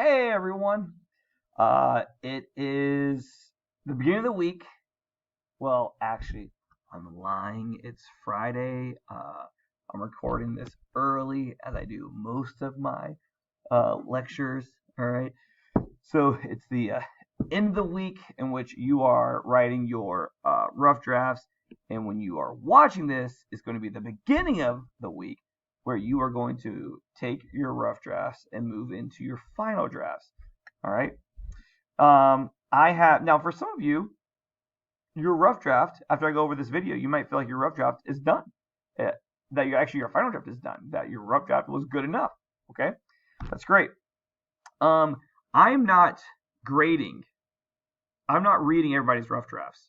Hey everyone. It is the beginning of the week. Well, actually, I'm lying. It's Friday. I'm recording this early as I do most of my lectures. All right. So it's the end of the week in which you are writing your rough drafts. And when you are watching this, it's going to be the beginning of the week where you are going to take your rough drafts and move into your final drafts. All right. I have now for some of you, your rough draft. After I go over this video, you might feel like your rough draft is done. Uh, that you actually your final draft is done. That your rough draft was good enough. Okay, that's great. Um, I'm not grading. I'm not reading everybody's rough drafts.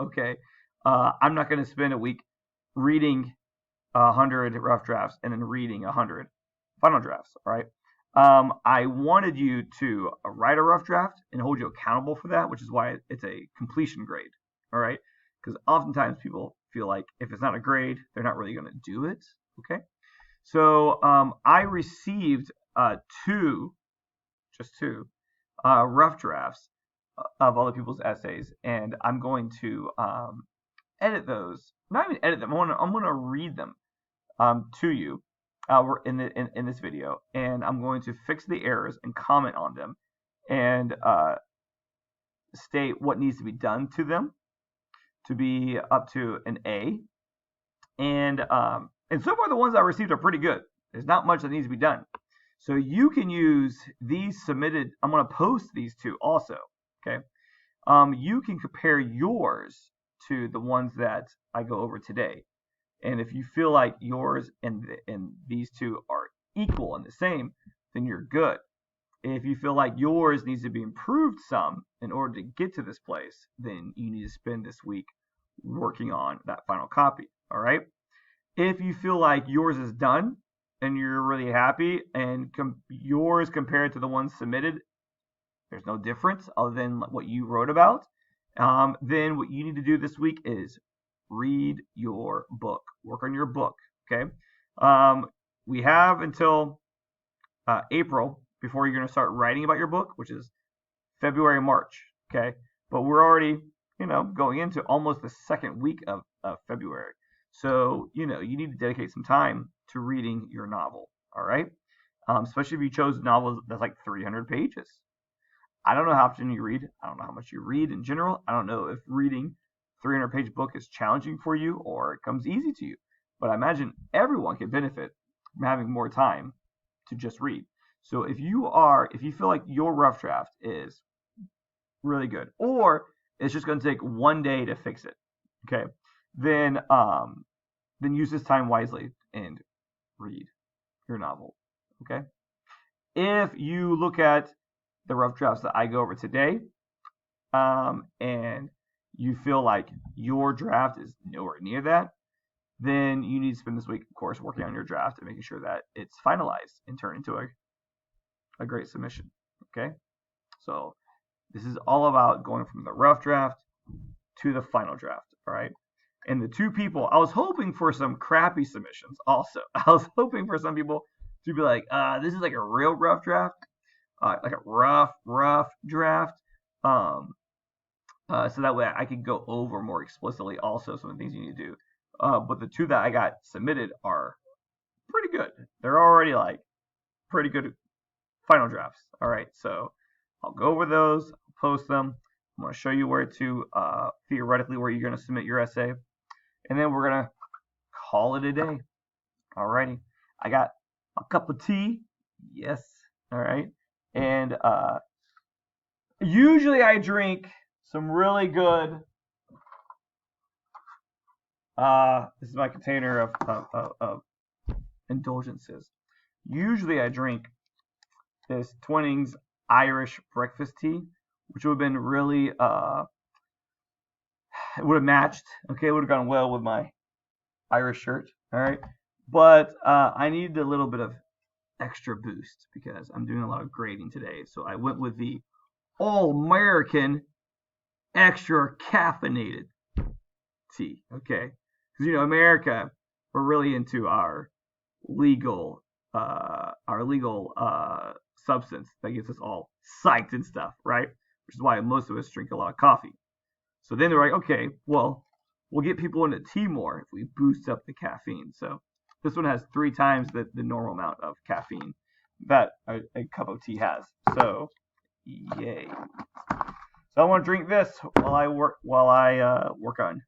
Okay, I'm not going to spend a week reading 100 rough drafts and then reading 100 final drafts. All right. I wanted you to write a rough draft and hold you accountable for that, which is why it's a completion grade. All right. Because oftentimes people feel like if it's not a grade, they're not really going to do it. Okay. So I received just two rough drafts of other people's essays, and I'm going to edit those. Not even edit them. I'm gonna read them to you in this video, and I'm going to fix the errors and comment on them, and state what needs to be done to them to be up to an A. And so far the ones I received are pretty good. There's not much that needs to be done. So you can use these submitted. I'm going to post these two also. Okay. You can compare yours to the ones that I go over today. And if you feel like yours and these two are equal and the same, then you're good. If you feel like yours needs to be improved some in order to get to this place, then you need to spend this week working on that final copy. All right. If you feel like yours is done and you're really happy and yours compared to the ones submitted, there's no difference other than what you wrote about, then what you need to do this week is read your book. Work on your book. Okay. We have until April before you're going to start writing about your book, which is February, March. Okay. But we're already, going into almost the second week of February. So, you need to dedicate some time to reading your novel. All right. Especially if you chose a novel that's like 300 pages. I don't know how often you read. I don't know how much you read in general. I don't know if reading 300-page book is challenging for you or it comes easy to you. But I imagine everyone can benefit from having more time to just read. So if you feel like your rough draft is really good, or it's just going to take one day to fix it, okay, then use this time wisely and read your novel. Okay. If you look at the rough drafts that I go over today, and you feel like your draft is nowhere near that, then you need to spend this week, of course, working on your draft and making sure that it's finalized and turned into a great submission. Okay? So this is all about going from the rough draft to the final draft. All right? And the two people, I was hoping for some crappy submissions also. I was hoping for some people to be like, this is like a real rough draft. Like a rough draft. So that way I could go over more explicitly also some of the things you need to do. But the two that I got submitted are pretty good. They're already like pretty good final drafts. All right, so I'll go over those, post them. I'm going to show you where to theoretically where you're going to submit your essay, and then we're going to call it a day. Alrighty, I got a cup of tea. Yes. All right. And usually I drink some really good. This is my container of indulgences. Usually I drink this Twinings Irish breakfast tea, which would have been really it would have matched. Okay, it would have gone well with my Irish shirt. All right, but I needed a little bit of extra boost because I'm doing a lot of grading today. So I went with the All-American extra caffeinated tea. Okay, because America, we're really into our legal substance that gets us all psyched and stuff, right? Which is why most of us drink a lot of coffee. So then they're like, okay, well, we'll get people into tea more if we boost up the caffeine. So this one has 3 times the normal amount of caffeine that a cup of tea has. So, yay. So I want to drink this while I work on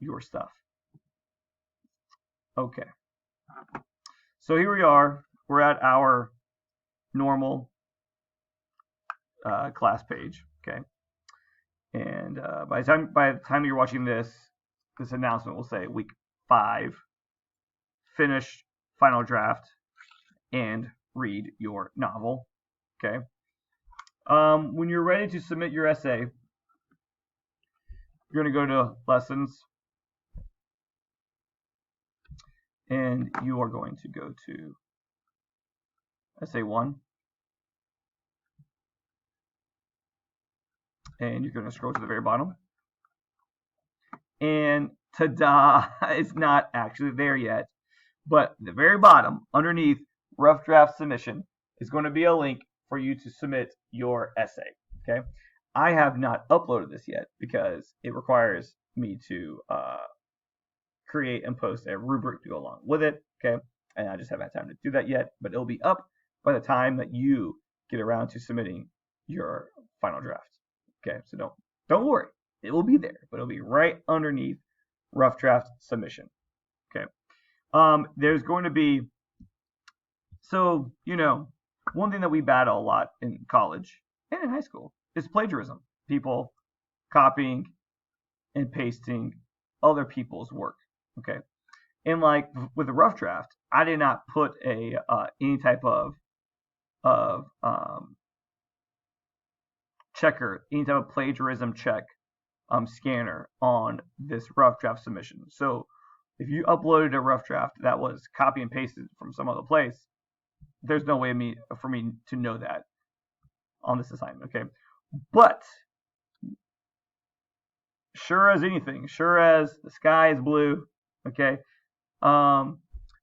your stuff. Okay. So here we are. We're at our normal class page. Okay. And by the time you're watching this announcement will say week 5, finish final draft and read your novel. Okay. When you're ready to submit your essay, you're going to go to lessons, and you are going to go to essay 1, and you're going to scroll to the very bottom, and ta-da, it's not actually there yet, but at the very bottom, underneath rough draft submission, is going to be a link for you to submit your essay. Okay, I have not uploaded this yet because it requires me to create and post a rubric to go along with it. Okay, and I just haven't had time to do that yet, but it'll be up by the time that you get around to submitting your final draft. Okay, so don't worry, it will be there, but it'll be right underneath rough draft submission. Okay, there's going to be, so one thing that we battle a lot in college and in high school is plagiarism. People copying and pasting other people's work. Okay, and like with the rough draft, I did not put any type of checker, any type of plagiarism check scanner on this rough draft submission. So if you uploaded a rough draft that was copy and pasted from some other place, there's no way for me to know that on this assignment. Okay, but sure as anything, sure as the sky is blue, okay,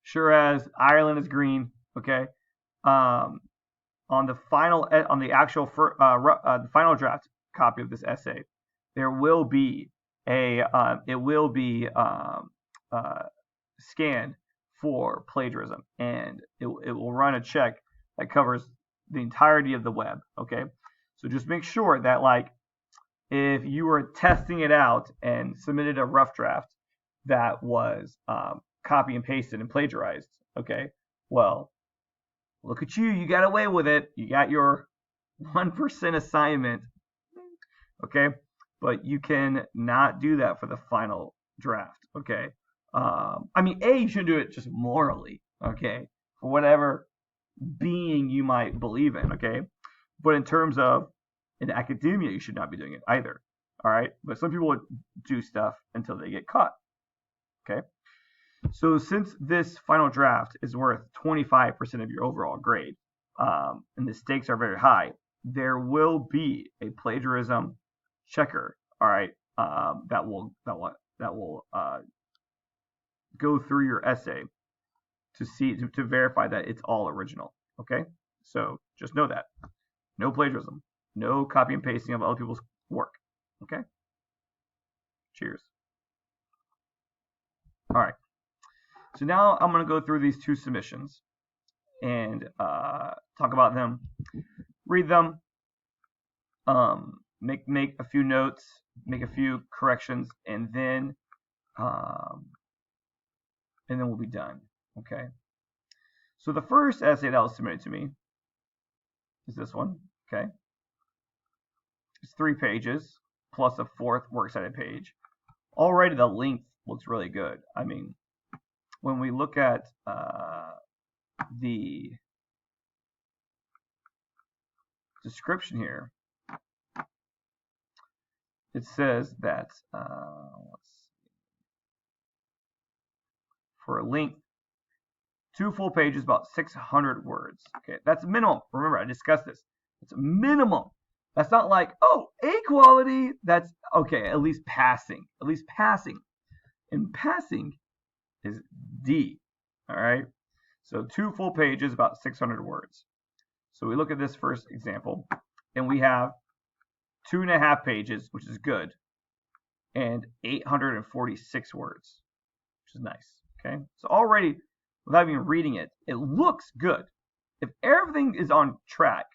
sure as Ireland is green, okay, on the final draft copy of this essay, there will be scanned for plagiarism, and it will run a check that covers the entirety of the web. Okay, so just make sure that, like, if you were testing it out and submitted a rough draft that was copy and pasted and plagiarized, okay, well, look at you got away with it. You got your 1% assignment, okay, but you can not do that for the final draft. Okay, I mean, you shouldn't do it just morally, okay, for whatever being you might believe in, okay, but in terms of in academia, you should not be doing it either. All right, but some people would do stuff until they get caught. Okay, so since this final draft is worth 25% of your overall grade, and the stakes are very high, there will be a plagiarism checker. All right, that will go through your essay to verify that it's all original. Okay, so just know that no plagiarism. No copy and pasting of other people's work. Okay? Cheers. All right. So now I'm going to go through these 2 submissions and talk about them, read them, make a few notes, make a few corrections, and then we'll be done. Okay? So the first essay that was submitted to me is this one. Okay? It's 3 pages plus a 4th works cited page. Already the length looks really good. I mean, when we look at the description here, it says that for a length, 2 full pages, about 600 words. Okay, that's minimum. Remember, I discussed this. It's minimum. That's not like, oh, A quality. That's okay. At least passing. At least passing. And passing is D. All right. So 2 full pages, about 600 words. So we look at this first example, and we have 2.5 pages, which is good, and 846 words, which is nice. Okay, so already, without even reading it, it looks good. If everything is on track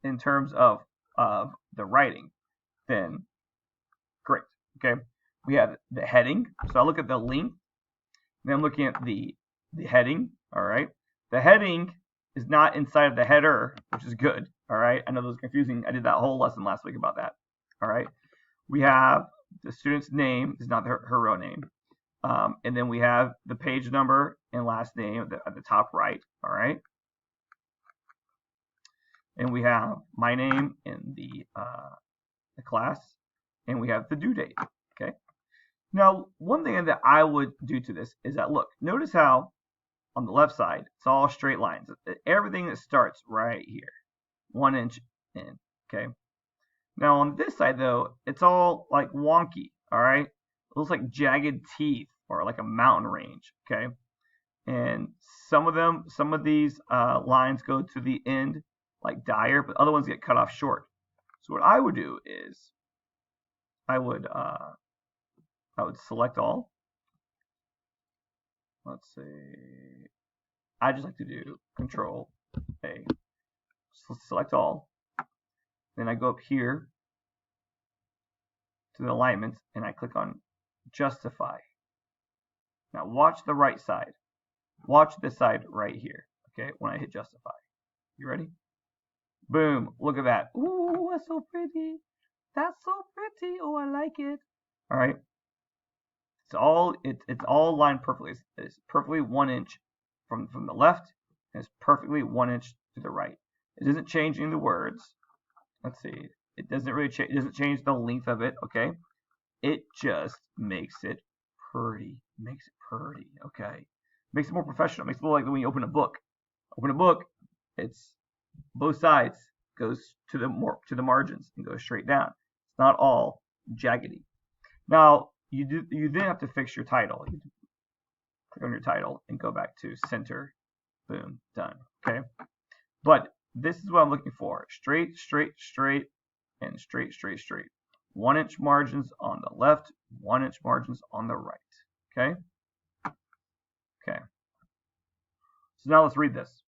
in terms of the writing, then great. Okay, we have the heading. So I look at the length, then I'm looking at the heading. All right, the heading is not inside of the header, which is good. All right, I know that was confusing. I did that whole lesson last week about that. All right, we have the student's name is not her real name, and then we have the page number and last name at the top right. All right, and we have my name in the class, and we have the due date. Okay. Now, one thing that I would do to this is that, look, notice how on the left side, it's all straight lines. Everything that starts right here, 1 inch in, okay? Now, on this side, though, it's all like wonky, all right? It looks like jagged teeth or like a mountain range, okay? And some of these lines go to the end like dire, but other ones get cut off short. So what I would do is I would select all. Let's see. I just like to do Control A. Select all. Then I go up here to the alignments and I click on Justify. Now watch the right side. Watch this side right here. Okay, when I hit Justify. You ready? Boom! Look at that. Ooh, that's so pretty. That's so pretty. Oh, I like it. All right. It's all lined perfectly. It's perfectly 1 inch from the left, and it's perfectly 1 inch to the right. It isn't changing the words. Let's see. It doesn't really change. It doesn't change the length of it. Okay. It just makes it pretty. Makes it pretty. Okay. Makes it more professional. Makes it look like when you open a book. Open a book. It's both sides goes to the margins and goes straight down. It's not all jaggedy. Now you then have to fix your title. You click on your title and go back to center. Boom, done. Okay. But this is what I'm looking for. Straight, straight, straight, and straight, straight, straight. 1 inch margins on the left, 1 inch margins on the right. Okay? Okay. So now let's read this.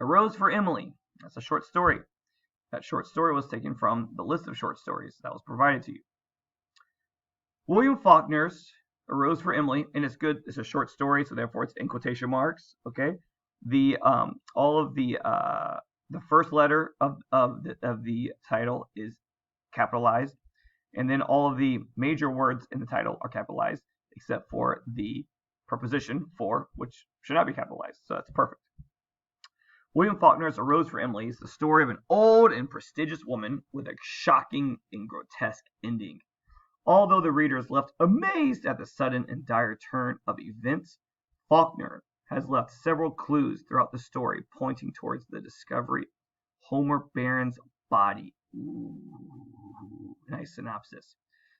A Rose for Emily. That's a short story. That short story was taken from the list of short stories that was provided to you. William Faulkner's A Rose for Emily, and it's good. It's a short story, so therefore it's in quotation marks. Okay. All of the first letter of the title is capitalized, and then all of the major words in the title are capitalized, except for the preposition for, which should not be capitalized. So that's perfect. William Faulkner's A Rose for Emily is the story of an old and prestigious woman with a shocking and grotesque ending. Although the reader is left amazed at the sudden and dire turn of events, Faulkner has left several clues throughout the story pointing towards the discovery of Homer Barron's body. Ooh, nice synopsis.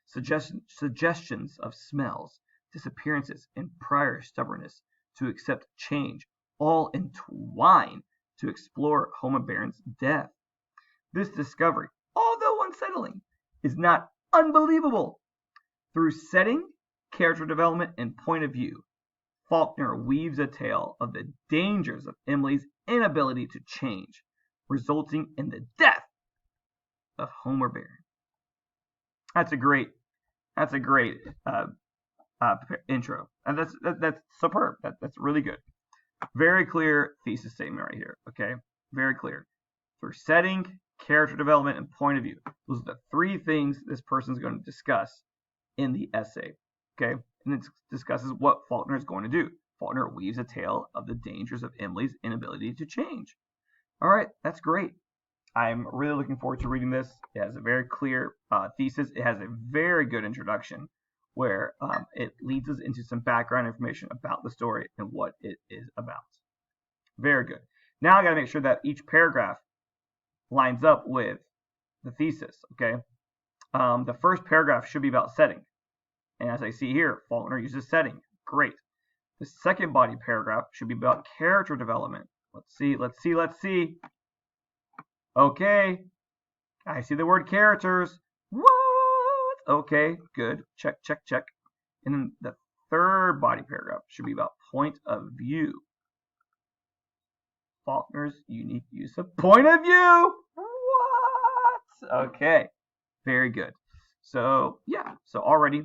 Suggestions of smells, disappearances, and prior stubbornness to accept change all entwine to explore Homer Barron's death. This discovery, although unsettling, is not unbelievable. Through setting, character development, and point of view, Faulkner weaves a tale of the dangers of Emily's inability to change, resulting in the death of Homer Barron. That's a great intro, and that's superb. That's really good. Very clear thesis statement right here. Okay, very clear. Through setting, character development, and point of view. Those are the three things this person is going to discuss in the essay. Okay, and it discusses what Faulkner is going to do. Faulkner weaves a tale of the dangers of Emily's inability to change. All right, that's great. I'm really looking forward to reading this. It has a very clear thesis. It has a very good introduction where it leads us into some background information about the story and what it is about. Very good. Now I got to make sure that each paragraph lines up with the thesis. Okay. The first paragraph should be about setting. And as I see here, Faulkner uses setting. Great. The second body paragraph should be about character development. Let's see, let's see, let's see. Okay, I see the word characters. What? Okay, good. Check, check, check. And then the third body paragraph should be about point of view. Faulkner's unique use of point of view. What? Okay, very good. So yeah, so already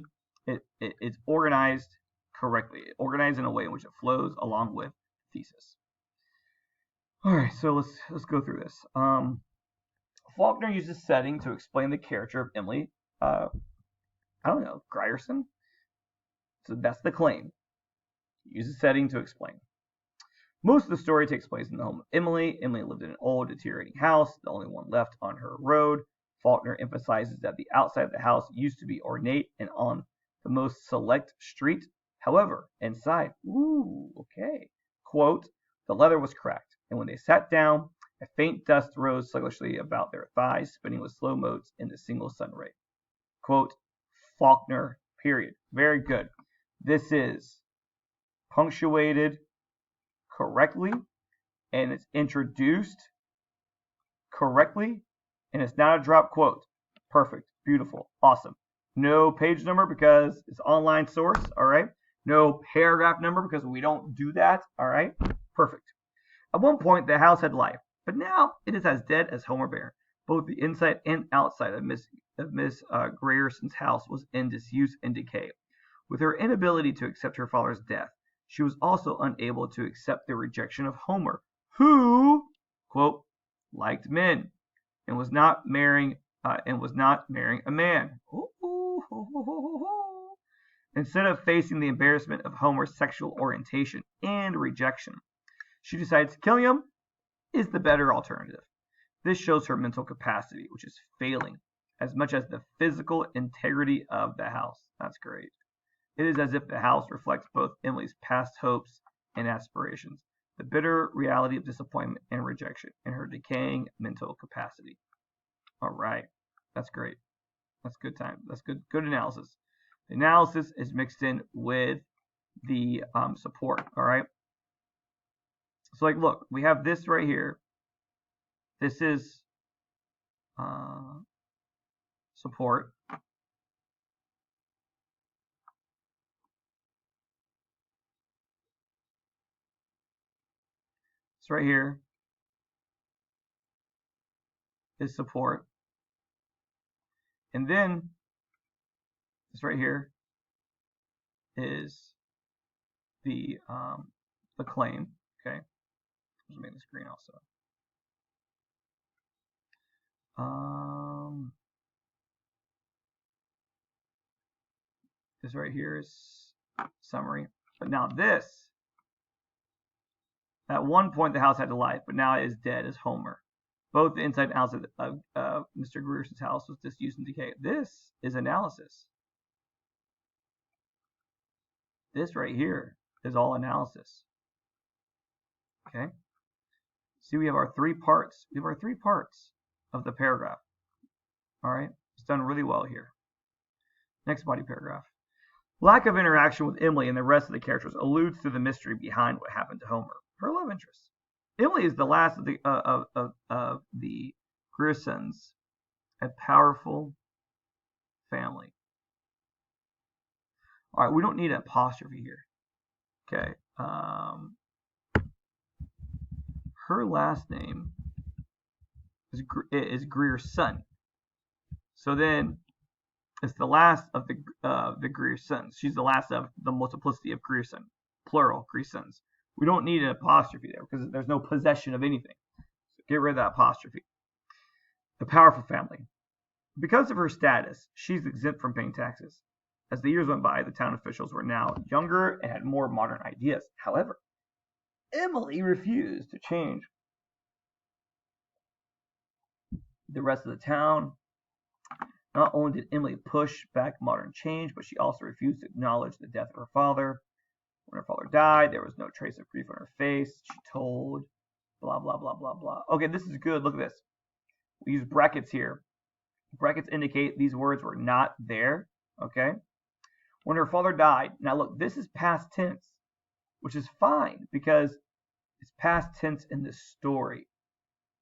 it's organized correctly. Organized in a way in which it flows along with thesis. All right, so let's go through this. Faulkner uses setting to explain the character of Emily. I don't know, Grierson. So that's the claim. He uses setting to explain. Most of the story takes place in the home of Emily. Emily lived in an old, deteriorating house, the only one left on her road. Faulkner emphasizes that the outside of the house used to be ornate and on the most select street. However, inside, okay, quote, the leather was cracked, and when they sat down, a faint dust rose sluggishly about their thighs, spinning with slow motes in the single sun ray. Quote, Faulkner, period. Very good. This is punctuated correctly, and it's introduced correctly, and it's not a drop quote. Perfect. Beautiful. Awesome. No page number because it's online source. All right. No paragraph number because we don't do that. All right. Perfect. At one point, the house had life, but now it is as dead as Homer Bear. Both the inside and outside of Miss Grierson's house was in disuse and decay. With her inability to accept her father's death, she was also unable to accept the rejection of Homer, who, quote, liked men and was not marrying a man. Instead of facing the embarrassment of Homer's sexual orientation and rejection, she decides killing him is the better alternative. This shows her mental capacity, which is failing, as much as the physical integrity of the house. That's great. It is as if the house reflects both Emily's past hopes and aspirations, the bitter reality of disappointment and rejection, and her decaying mental capacity. All right. That's great. That's good time. That's good analysis. The analysis is mixed in with the support. All right. So like, look, we have this right here. This is support. This right here is support. And then this right here is the claim. Okay. Let's make this green also. This right here is summary. But now this, at one point the house had a life, but now it is dead as Homer. Both the inside and outside of Mr. Grierson's house was disused and decay. This is analysis. This right here is all analysis. Okay. See, we have our three parts. We have our three parts of the paragraph. All right. It's done really well here. Next body paragraph. Lack of interaction with Emily and the rest of the characters alludes to the mystery behind what happened to Homer, her love interest. Emily is the last of the Griersons, a powerful family. All right, we don't need an apostrophe here. Okay. Her last name is Grierson. So then it's the last of the Griersons. She's the last of the multiplicity of Grierson, plural Griersons. We don't need an apostrophe there because there's no possession of anything. So get rid of that apostrophe. A powerful family. Because of her status, she's exempt from paying taxes. As the years went by, the town officials were now younger and had more modern ideas. However, Emily refused to change. The rest of the town. Not only did Emily push back modern change, but she also refused to acknowledge the death of her father. When her father died, there was no trace of grief on her face. She told, blah, blah, blah, blah, blah. Okay, this is good. Look at this. We use brackets here. Brackets indicate these words were not there. Okay? When her father died. Now look, this is past tense, which is fine because It's past tense in the story.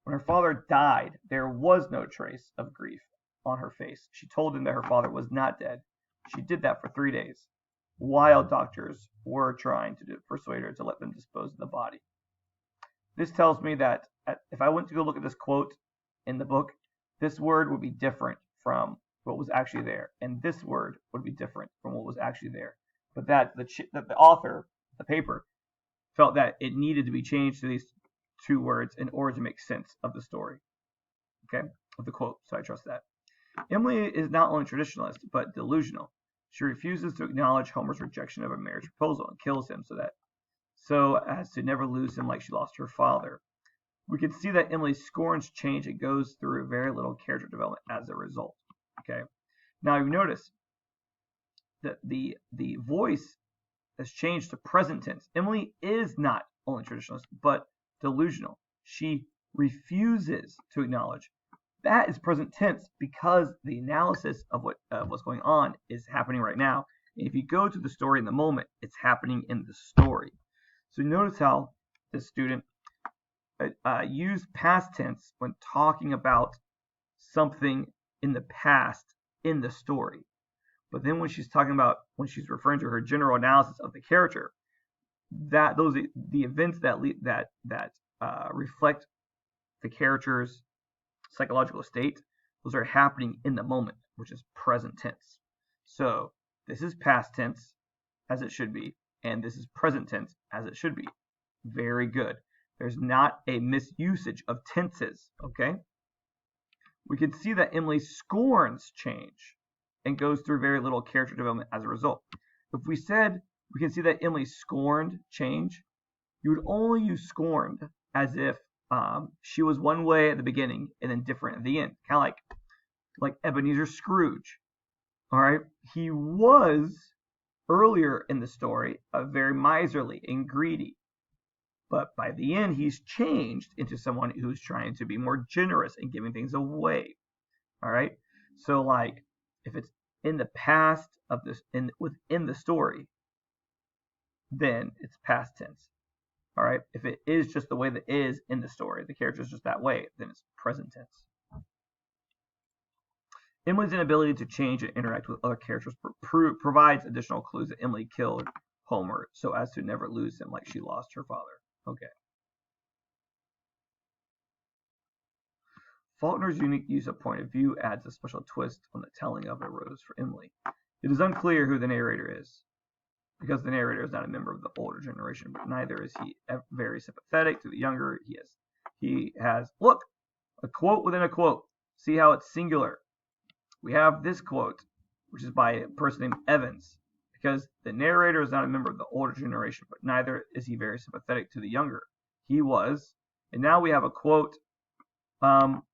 When her father died, there was no trace of grief on her face. She told him that her father was not dead. She did that for 3 days, while doctors were trying to persuade her to let them dispose of the body. This tells me that if I went to go look at this quote in the book, this word would be different from what was actually there, and this word would be different from what was actually there. But that the author, the paper, felt that it needed to be changed to these 2 words in order to make sense of the story, okay, of the quote. So I trust that. Emily is not only traditionalist, but delusional. She refuses to acknowledge Homer's rejection of a marriage proposal and kills him so as to never lose him like she lost her father. We can see that Emily scorns change and goes through very little character development as a result. Okay. Now you notice that the voice has changed to present tense. Emily is not only traditionalist, but delusional. She refuses to acknowledge. That is present tense because the analysis of what's going on is happening right now. And if you go to the story in the moment, it's happening in the story. So notice how this student used past tense when talking about something in the past in the story. But then when she's referring to her general analysis of the character, the events that reflect the character's psychological state, those are happening in the moment, which is present tense. So this is past tense as it should be, and this is present tense as it should be. Very good. There's not a misusage of tenses, okay? We can see that Emily scorns change and goes through very little character development as a result. If we said we can see that Emily scorned change, you would only use scorned as if she was one way at the beginning and then different at the end. Kind of like Ebenezer Scrooge. All right? He was, earlier in the story, very miserly and greedy. But by the end, he's changed into someone who's trying to be more generous and giving things away. All right? So like, if it's in the past of this, within the story, then it's past tense. All right? If it is just the way that is in the story, the character is just that way, then it's present tense. Emily's inability to change and interact with other characters provides additional clues that Emily killed Homer so as to never lose him like she lost her father. Okay. Faulkner's unique use of point of view adds a special twist on the telling of a rose for Emily. It is unclear who the narrator is, because the narrator is not a member of the older generation, but neither is he very sympathetic to the younger. He has, look, a quote within a quote. See how it's singular. We have this quote, which is by a person named Evans, because the narrator is not a member of the older generation, but neither is he very sympathetic to the younger. He was. And now we have a quote,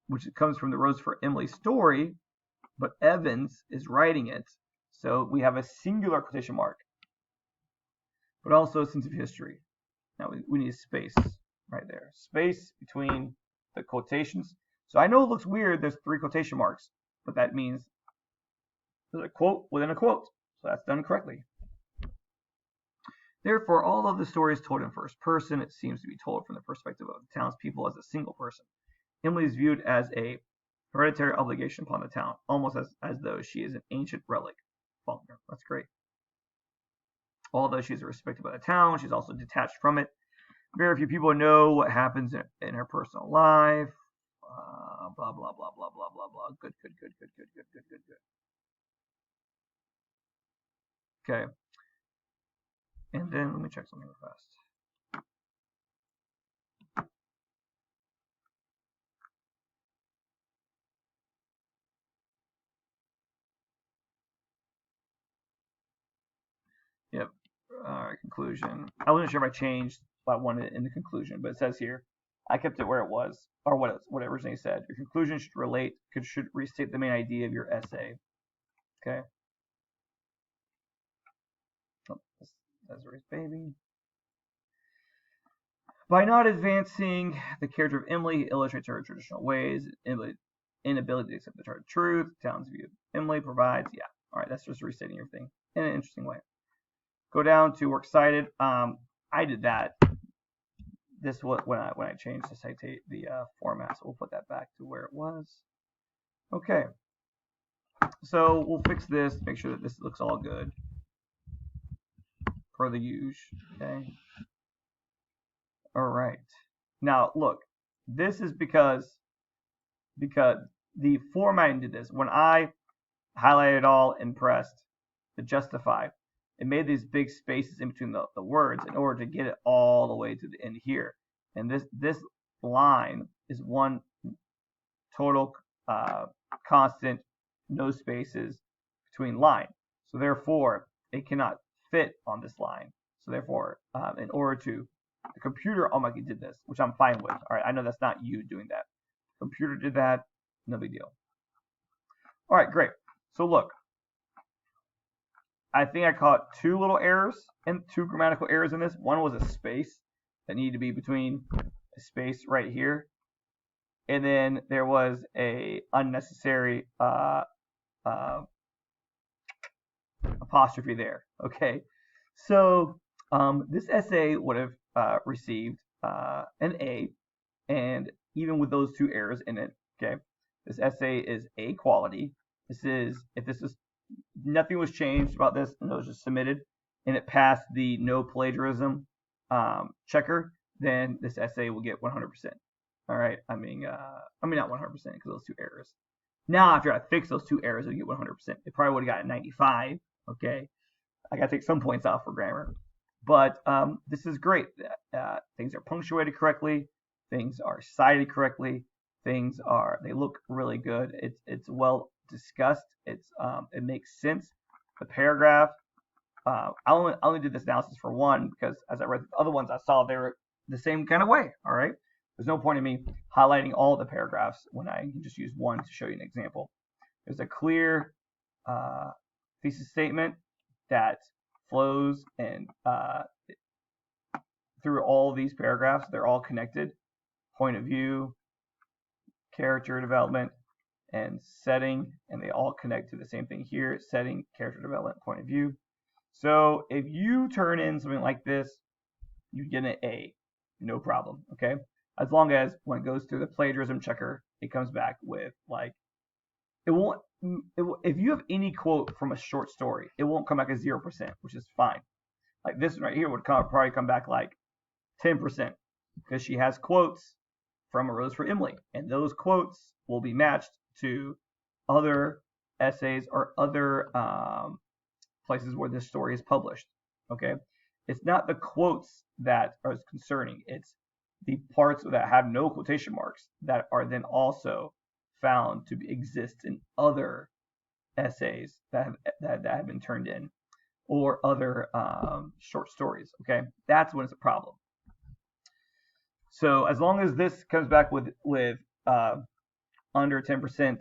which comes from the Rose for Emily story, but Evans is writing it. So we have a singular quotation mark, but also a sense of history. Now we need a space right there. Space between the quotations. So I know it looks weird, there's 3 quotation marks, but that means there's a quote within a quote. So that's done correctly. Therefore, although the story is told in first person, it seems to be told from the perspective of the townspeople as a single person. Emily is viewed as a hereditary obligation upon the town, almost as though she is an ancient relic. Faulkner, that's great. Although she is respected by the town, she's also detached from it. Very few people know what happens in her personal life. Blah, blah, blah, blah, blah, blah, blah. Good. Okay. And then let me check something real fast. Yep. Alright, conclusion. I wasn't sure if I changed what I wanted in the conclusion, but it says here, I kept it where it was, or what it originally said. Your conclusion should restate the main idea of your essay. Okay. Oh, that's Ray's baby. By not advancing the character of Emily, he illustrates her traditional ways, inability to accept the charge of truth, town's view of Emily provides. Yeah. Alright, that's just restating your thing in an interesting way. Go down to works cited. I did that this was when I changed the format, so we'll put that back to where it was. Okay, so we'll fix this, make sure that this looks all good per the usual. Okay. All right. Now look, this is because the formatting did this. When I highlighted all and pressed the justify, it made these big spaces in between the words in order to get it all the way to the end here. And this line is one total constant, no spaces between line. So therefore, it cannot fit on this line. So therefore, in order to, the computer automatically did this, which I'm fine with. All right, I know that's not you doing that. The computer did that, no big deal. All right, great. So look, I think I caught two little errors and two grammatical errors in this. One was a space that needed to be between a space right here, and then there was a unnecessary apostrophe there. Okay, so this essay would have received an A, and even with those two errors in it, okay, this essay is A quality. This is, if this is, nothing was changed about this, and it was just submitted, and it passed the no plagiarism checker, then this essay will get 100%. All right, I mean not 100% because those two errors. Now after I fix those two errors, it'll get 100%. It probably would have gotten 95. Okay, I gotta take some points off for grammar, but this is great. Things are punctuated correctly. Things are cited correctly. They look really good. It's well discussed. It makes sense. The paragraph. I only did this analysis for one because as I read the other ones, I saw they were the same kind of way. All right. There's no point in me highlighting all the paragraphs when I can just use one to show you an example. There's a clear thesis statement that flows and through all of these paragraphs. They're all connected. Point of view, character development, and setting, and they all connect to the same thing here: setting, character development, point of view. So if you turn in something like this, you get an A, no problem. Okay, as long as when it goes through the plagiarism checker, it comes back with like, it won't. If you have any quote from a short story, it won't come back as 0%, which is fine. Like this one right here would probably come back like 10% because she has quotes from A Rose for Emily, and those quotes will be matched to other essays or other places where this story is published. Okay, it's not the quotes that are concerning; it's the parts that have no quotation marks that are then also found to exist in other essays that have been turned in, or other short stories. Okay, that's when it's a problem. So as long as this comes back with under 10%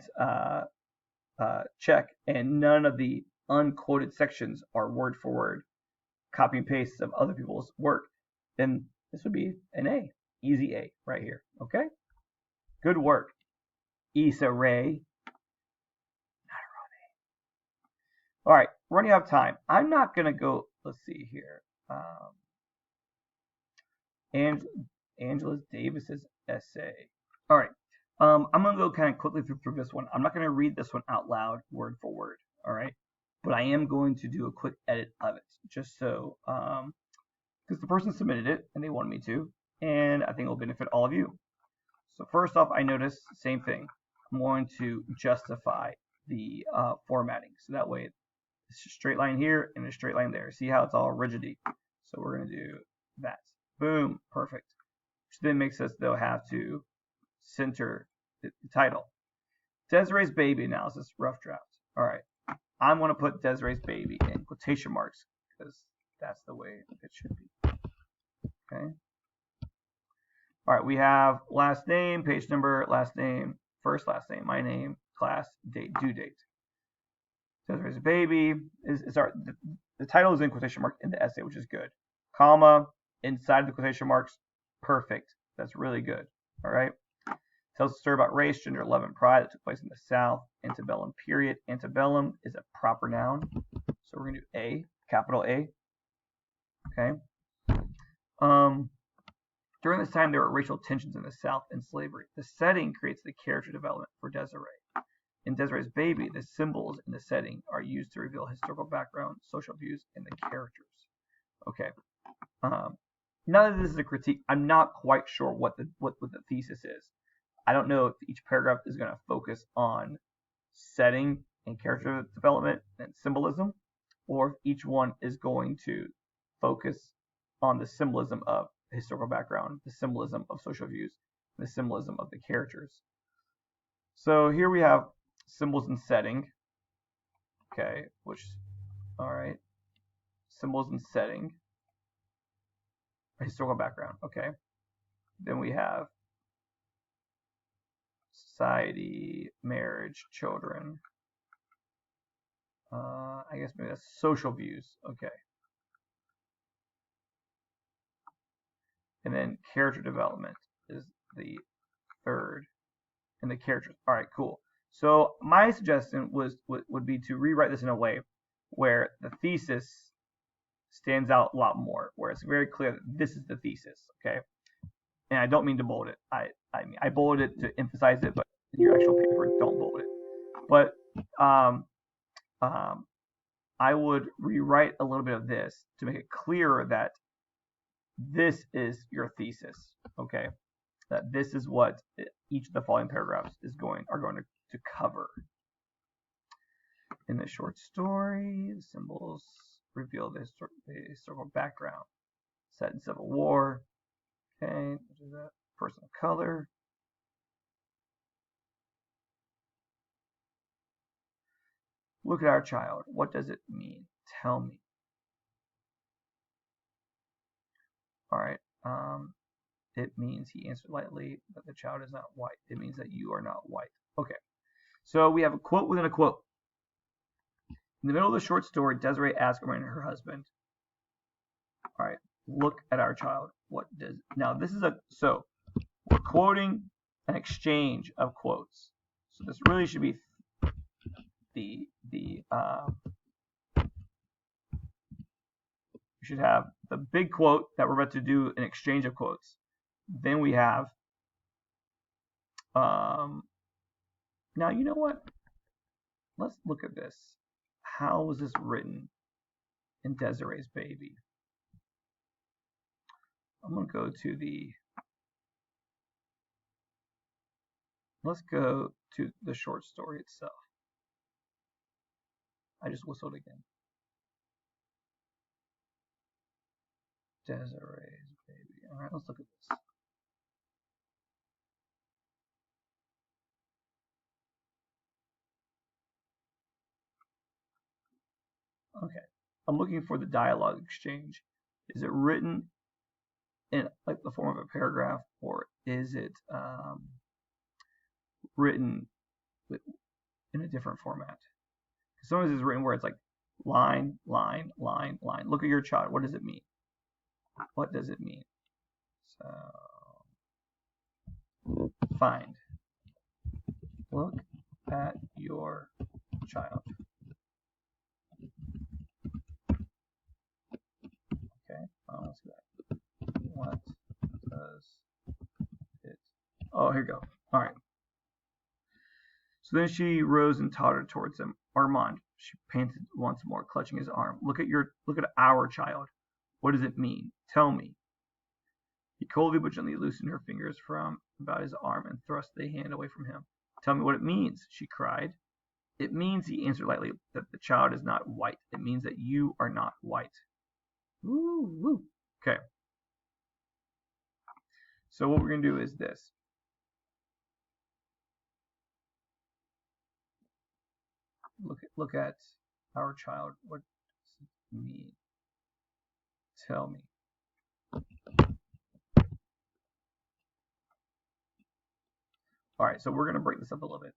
check, and none of the unquoted sections are word for word copy and paste of other people's work, then this would be an A, easy A right here. Okay, good work, Issa Rae. All right, running out of time. I'm not gonna go. Let's see here. Angela Davis's essay. All right. I'm gonna go kind of quickly through this one. I'm not gonna read this one out loud, word for word. All right, but I am going to do a quick edit of it, just so because the person submitted it and they wanted me to, and I think it will benefit all of you. So first off, I noticed same thing. I'm going to justify the formatting, so that way it's a straight line here and a straight line there. See how it's all rigidy? So we're going to do that. Boom, perfect. Which then makes us, they'll have to center the title. Desiree's baby analysis, rough draft. All right, I'm going to put Desiree's baby in quotation marks because that's the way it should be. Okay. All right, we have last name, page number, last name, first last name, my name, class, date, due date. Desiree's baby the title is in quotation marks in the essay, which is good. Comma inside the quotation marks, perfect. That's really good. All right. Tells a story about race, gender, love, and pride that took place in the South. Antebellum period. Antebellum is a proper noun, so we're gonna do A, capital A. Okay. During this time, there were racial tensions in the South and slavery. The setting creates the character development for Desiree. In Desiree's Baby, the symbols in the setting are used to reveal historical background, social views, and the characters. Okay. Now that this is a critique, I'm not quite sure what the thesis is. I don't know if each paragraph is going to focus on setting and character development and symbolism, or if each one is going to focus on the symbolism of historical background, the symbolism of social views, and the symbolism of the characters. So here we have symbols and setting. Okay, all right, symbols and setting, historical background. Okay, then we have society, marriage, children. I guess maybe that's social views. Okay. And then character development is the third. And the characters. All right, cool. So my suggestion would be to rewrite this in a way where the thesis stands out a lot more, where it's very clear that this is the thesis. Okay. And I don't mean to bold it. I mean I bolded it to emphasize it, but in your actual paper, don't bold it. But I would rewrite a little bit of this to make it clearer that this is your thesis, okay? That this is what each of the following paragraphs are going to cover. In the short story, the symbols reveal the historical background. Set in Civil War, okay? Which is a person of color. Look at our child. What does it mean? Tell me. All right. It means, he answered lightly, that the child is not white. It means that you are not white. Okay. So we have a quote within a quote. In the middle of the short story, Desiree asks her husband, all right, look at our child. Now this is so we're quoting an exchange of quotes. So this really should be we should have the big quote that we're about to do an exchange of quotes. Then we have now you know what? Let's look at this. How was this written in Desiree's Baby? I'm going to go to let's go to the short story itself. I just whistled again. Desiree's Baby. All right, let's look at this. Okay, I'm looking for the dialogue exchange. Is it written in like the form of a paragraph, or is it written in a different format? Sometimes it's written where it's like line, line, line, line. Look at your child. What does it mean? What does it mean? So find. Look at your child. Okay. Let's go back. What does it? Oh, here we go. All right. So then she rose and tottered towards him. Armand, she panted once more, clutching his arm. Look at our child. What does it mean? Tell me. He coldly but gently loosened her fingers from about his arm and thrust the hand away from him. Tell me what it means, she cried. It means, he answered lightly, that the child is not white. It means that you are not white. Woo, woo. Okay. So what we're going to do is this. Look at our child. What does it mean? Tell me. All right, so we're going to break this up a little bit.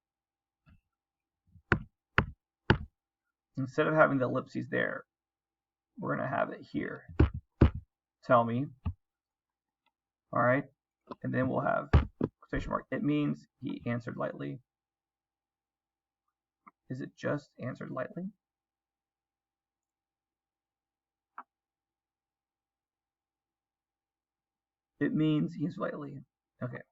Instead of having the ellipses there, we're going to have it here. Tell me. All right, and then we'll have quotation mark. It means, he answered lightly. Is it just answered lightly? It means he answered lightly. Okay.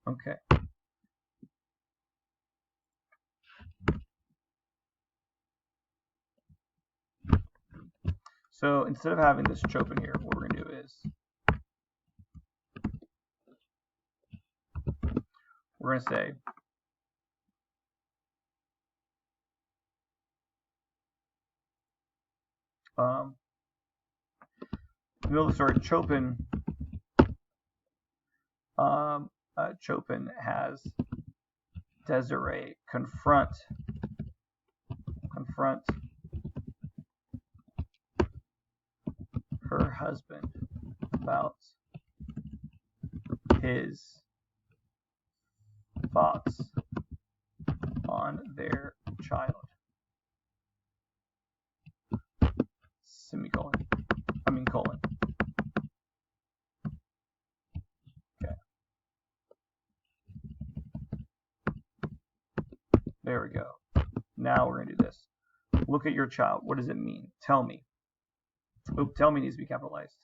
Okay. So instead of having this trope in here, what we're going to do is we're going to say in the middle of the story, Chopin has Desiree confront her husband about his thoughts on their child. Semicolon. Colon. Okay. There we go. Now we're going to do this. Look at your child. What does it mean? Tell me. Oh, tell me needs to be capitalized.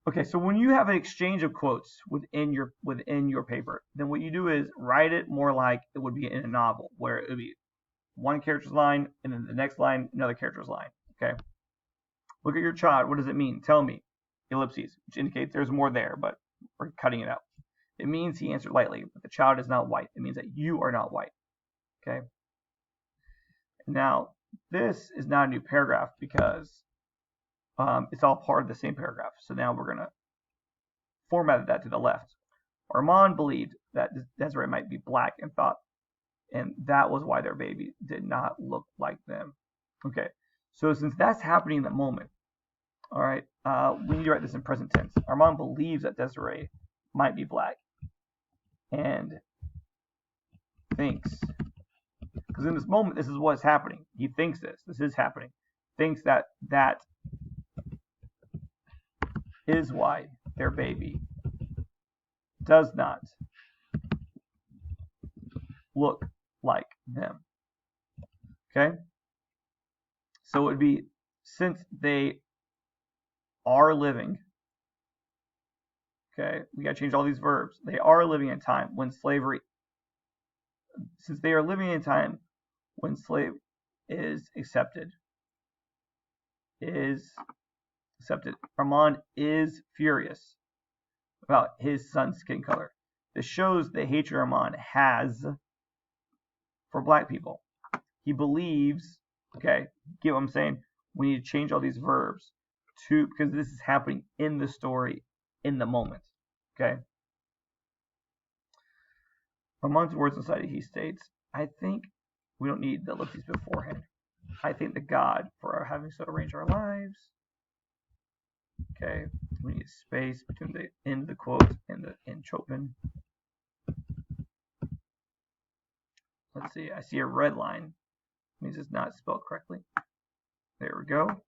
Okay, so when you have an exchange of quotes within your paper, then what you do is write it more like it would be in a novel, where it would be one character's line and then the next line another character's line. Okay. Look at your child. What does it mean? Tell me. Ellipses, which indicates there's more there, but we're cutting it out. It means he answered lightly, but the child is not white. It means that you are not white. Okay. Now, this is not a new paragraph because it's all part of the same paragraph. So now we're going to format that to the left. Armand believed that Desiree might be black and that was why their baby did not look like them. Okay. So since that's happening in the moment, all right, we need to write this in present tense. Armand believes that Desiree might be black and thinks, because in this moment, this is what's happening. He thinks this is happening. Thinks that is why their baby does not look like them. Okay? So it would be, since they are living, okay, we got to change all these verbs. They are living in a time when slavery, since they are living in a time when slavery is accepted. Armand is furious about his son's skin color. This shows the hatred Armand has for black people. He believes, okay, get what I'm saying? We need to change all these verbs because this is happening in the story, in the moment, okay? Armand's words inside it, he states, I think we don't need the ellipses beforehand. I thank the God for having so arranged our lives. Okay, we need space between the end of the quote and Chopin. Let's see, I see a red line. It means it's not spelled correctly. There we go.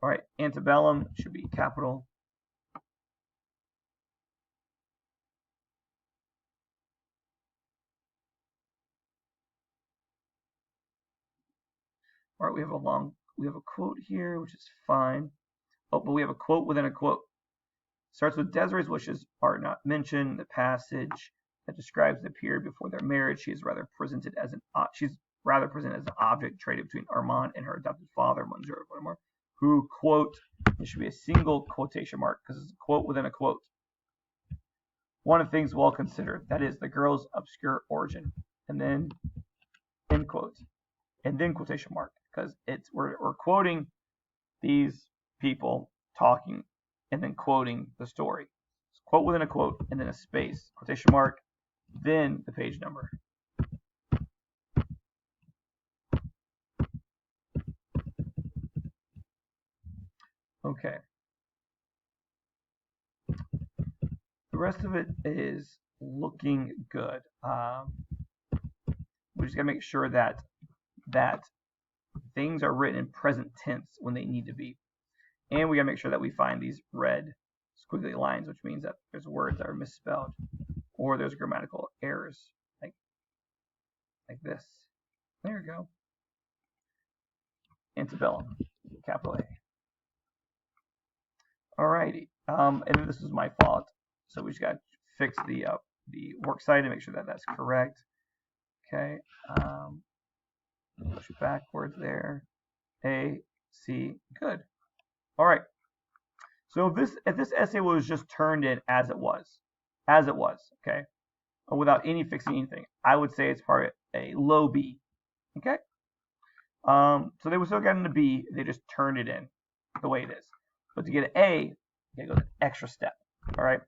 All right, antebellum should be capital. All right, we have a quote here, which is fine. Oh, but we have a quote within a quote. Starts with Desiree's wishes are not mentioned. The passage that describes the period before their marriage, she's rather presented as an object traded between Armand and her adopted father, Monsieur Voldemort, who, quote, there should be a single quotation mark because it's a quote within a quote. One of the things well considered, that is the girl's obscure origin, and then end quote, and then quotation mark, because we're quoting these people talking and then quoting the story. So quote within a quote and then a space, quotation mark, then the page number. Okay. The rest of it is looking good. We just gotta make sure that things are written in present tense when they need to be. And we gotta make sure that we find these red squiggly lines, which means that there's words that are misspelled or there's grammatical errors like this. There we go. Antebellum, capital A. Alrighty. And then this was my fault, so we just got to fix the works cited and make sure that that's correct. Okay. Push backwards there. A, C, good. All right. So if this essay was just turned in as it was, okay, or without any fixing anything, I would say it's probably a low B. Okay. So they would still get in a B. They just turned it in the way it is. But to get an A, you gotta go an extra step. All right,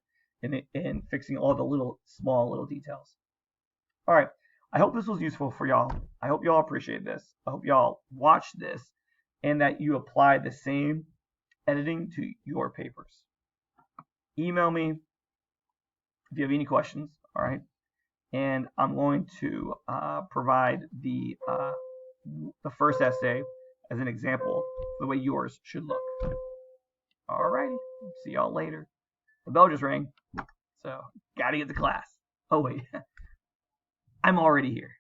in fixing all the small little details. All right. I hope this was useful for y'all. I hope y'all appreciate this. I hope y'all watch this and that you apply the same editing to your papers. Email me if you have any questions. All right, and I'm going to provide the first essay as an example of the way yours should look. All righty, see y'all later. The bell just rang, so gotta get to class. Oh wait, I'm already here.